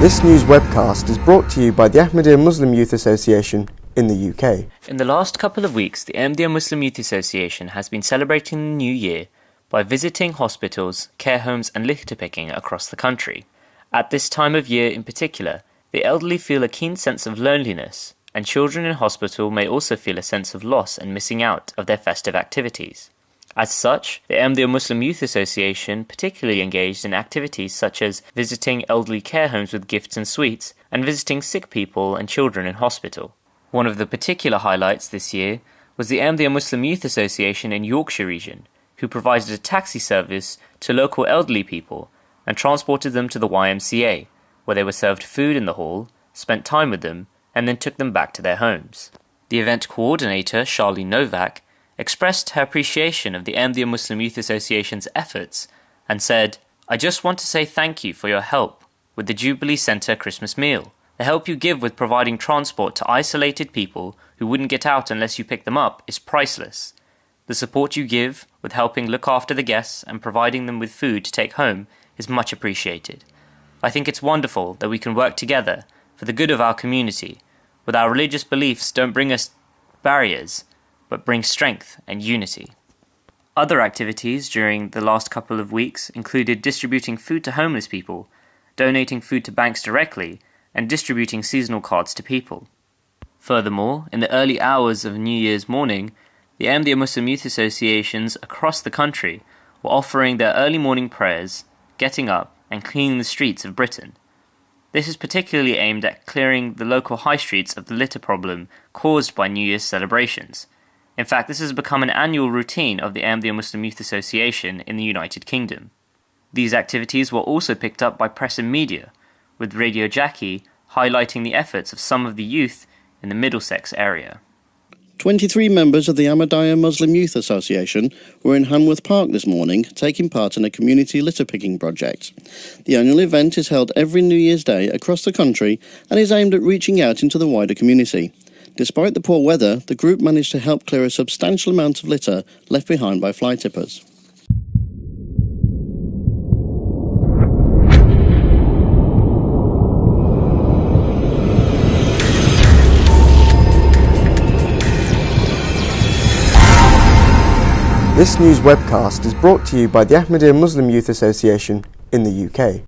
This news webcast is brought to you by the Ahmadiyya Muslim Youth Association in the UK. In the last couple of weeks, the Ahmadiyya Muslim Youth Association has been celebrating the New Year by visiting hospitals, care homes and litter picking across the country. At this time of year in particular, the elderly feel a keen sense of loneliness, and children in hospital may also feel a sense of loss and missing out of their festive activities. As such, the Ahmadiyya Muslim Youth Association particularly engaged in activities such as visiting elderly care homes with gifts and sweets, and visiting sick people and children in hospital. One of the particular highlights this year was the Ahmadiyya Muslim Youth Association in Yorkshire region, who provided a taxi service to local elderly people and transported them to the YMCA, where they were served food in the hall, spent time with them, and then took them back to their homes. The event coordinator, Charlie Novak, expressed her appreciation of the Ahmadiyya Muslim Youth Association's efforts and said, "I just want to say thank you for your help with the Jubilee Centre Christmas meal. The help you give with providing transport to isolated people who wouldn't get out unless you pick them up is priceless. The support you give with helping look after the guests and providing them with food to take home is much appreciated. I think it's wonderful that we can work together for the good of our community, where our religious beliefs don't bring us barriers, but bring strength and unity." Other activities during the last couple of weeks included distributing food to homeless people, donating food to banks directly, and distributing seasonal cards to people. Furthermore, in the early hours of New Year's morning, the Ahmadiyya Muslim Youth Associations across the country were offering their early morning prayers, getting up, and cleaning the streets of Britain. This is particularly aimed at clearing the local high streets of the litter problem caused by New Year's celebrations. In fact, this has become an annual routine of the Ahmadiyya Muslim Youth Association in the United Kingdom. These activities were also picked up by press and media, with Radio Jackie highlighting the efforts of some of the youth in the Middlesex area. 23 members of the Ahmadiyya Muslim Youth Association were in Hanworth Park this morning, taking part in a community litter picking project. The annual event is held every New Year's Day across the country and is aimed at reaching out into the wider community. Despite the poor weather, the group managed to help clear a substantial amount of litter left behind by fly tippers. This news webcast is brought to you by the Ahmadiyya Muslim Youth Association in the UK.